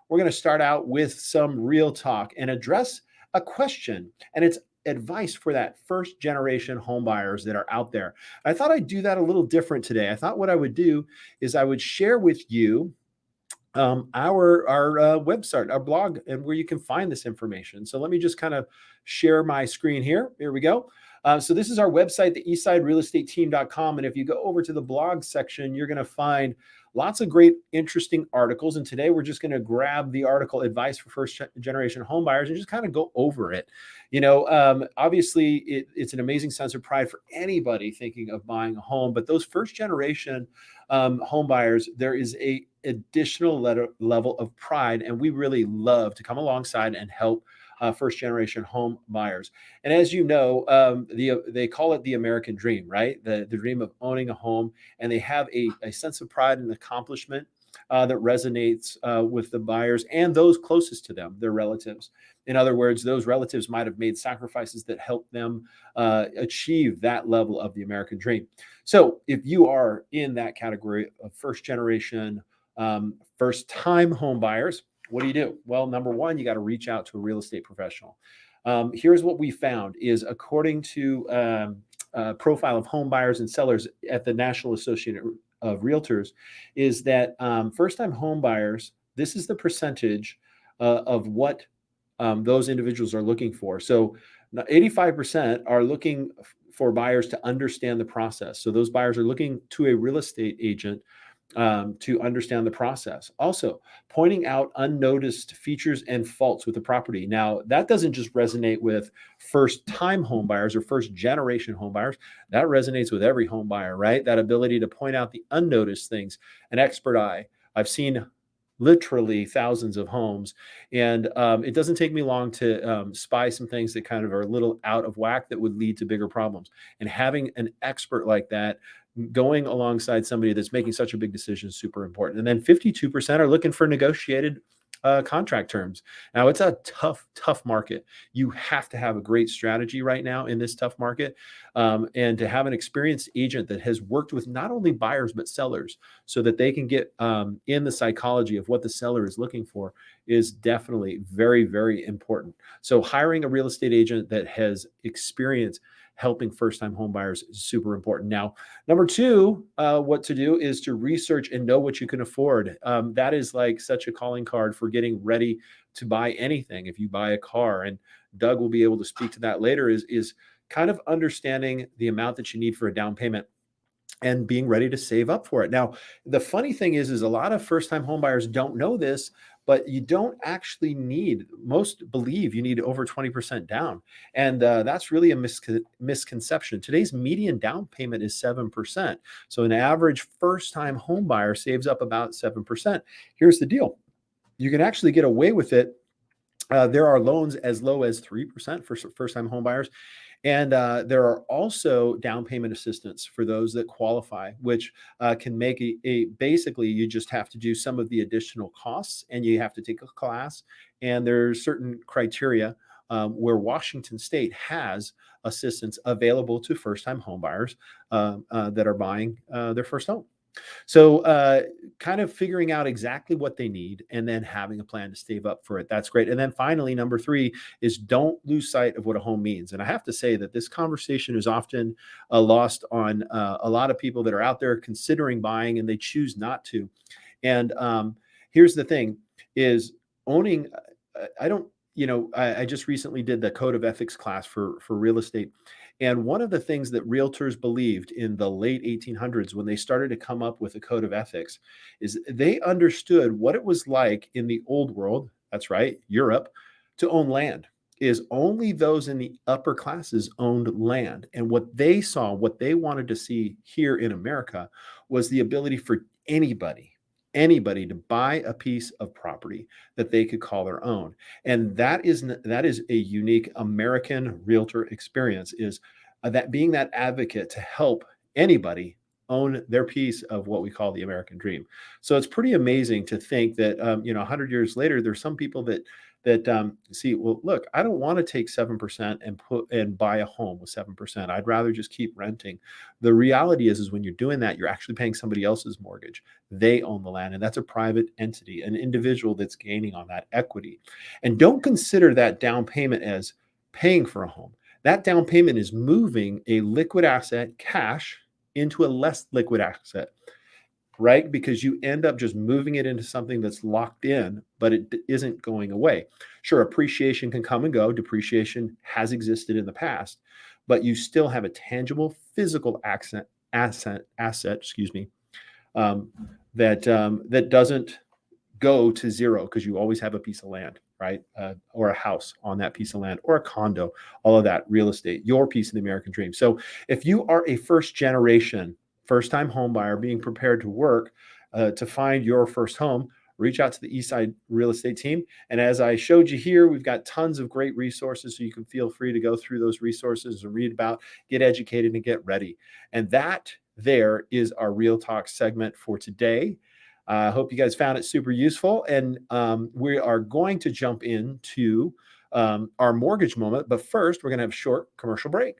we're going to start out with some real talk and address a question, and it's advice for that first generation home buyers that are out there. I thought I'd do that a little different today. I thought what I would do is I would share with you our website, our blog, and where you can find this information. So let me just kind of share my screen here. Here we go. So this is our website, the eastsiderealestateteam.com. And if you go over to the blog section, you're going to find lots of great, interesting articles. And today we're just going to grab the article Advice for First Generation Homebuyers and just kind of go over it. Obviously, it's an amazing sense of pride for anybody thinking of buying a home. But those first generation home buyers, there is a additional level of pride, and we really love to come alongside and help first generation home buyers. And as you know, they call it the American dream, right? The dream of owning a home, and they have a sense of pride and accomplishment that resonates with the buyers and those closest to them, their relatives. In other words, those relatives might have made sacrifices that helped them achieve that level of the American dream. So if you are in that category of first generation, first time home buyers, what do? Well, number one, you got to reach out to a real estate professional. Here's what we found is according to profile of home buyers and sellers at the National Association of Realtors, is that first-time home buyers, this is the percentage of what those individuals are looking for. So 85% are looking for buyers to understand the process. So those buyers are looking to a real estate agent to understand the process. Also, pointing out unnoticed features and faults with the property. Now, that doesn't just resonate with first-time home buyers or first-generation home buyers. That resonates with every home buyer, right? That ability to point out the unnoticed things, an expert eye. I've seen literally thousands of homes, and it doesn't take me long to spy some things that kind of are a little out of whack that would lead to bigger problems. And having an expert like that going alongside somebody that's making such a big decision is super important. And then 52% are looking for negotiated contract terms. Now, it's a tough market. You have to have a great strategy right now in this tough market, and to have an experienced agent that has worked with not only buyers but sellers, so that they can get in the psychology of what the seller is looking for, is definitely very, very important. So hiring a real estate agent that has experience helping first-time home buyers is super important. Now, number two, what to do is to research and know what you can afford. That is like such a calling card for getting ready to buy anything. If you buy a car, and Doug will be able to speak to that later, is kind of understanding the amount that you need for a down payment and being ready to save up for it. Now, the funny thing is a lot of first-time home buyers don't know this, but you don't actually need, most believe you need over 20% down. And that's really a misconception. Today's median down payment is 7%. So an average first-time home buyer saves up about 7%. Here's the deal. You can actually get away with it. There are loans as low as 3% for first-time home buyers. And there are also down payment assistance for those that qualify, which can make basically you just have to do some of the additional costs, and you have to take a class. And there's certain criteria where Washington State has assistance available to first-time home buyers that are buying their first home. So kind of figuring out exactly what they need and then having a plan to save up for it. That's great. And then finally, number three is don't lose sight of what a home means. And I have to say that this conversation is often lost on a lot of people that are out there considering buying and they choose not to. And here's the thing is owning, I don't, I just recently did the code of ethics class for real estate. And one of the things that realtors believed in the late 1800s when they started to come up with a code of ethics is they understood what it was like in the old world, that's right, Europe, to own land. Is only those in the upper classes owned land. And what they saw, what they wanted to see here in America was the ability for anybody to buy a piece of property that they could call their own. And that is a unique American realtor experience, is that being that advocate to help anybody own their piece of what we call the American dream. So it's pretty amazing to think that 100 years later, there's some people that see, well, look, I don't want to take 7% and buy a home with 7%. I'd rather just keep renting. The reality is when you're doing that, you're actually paying somebody else's mortgage. They own the land, and that's a private entity, an individual that's gaining on that equity. And don't consider that down payment as paying for a home. That down payment is moving a liquid asset, cash, into a less liquid asset, right? Because you end up just moving it into something that's locked in, but it isn't going away. Sure, appreciation can come and go. Depreciation has existed in the past, but you still have a tangible physical asset, excuse me, um, that doesn't go to zero because you always have a piece of land, right? Or a house on that piece of land, or a condo, all of that real estate, your piece of the American dream. So if you are a first time home buyer being prepared to work to find your first home, reach out to the Eastside real estate team. And as I showed you here, we've got tons of great resources. So you can feel free to go through those resources and read about, get educated, and get ready. And that there is our Real Talk segment for today. I hope you guys found it super useful. And we are going to jump into our mortgage moment. But first, we're going to have a short commercial break.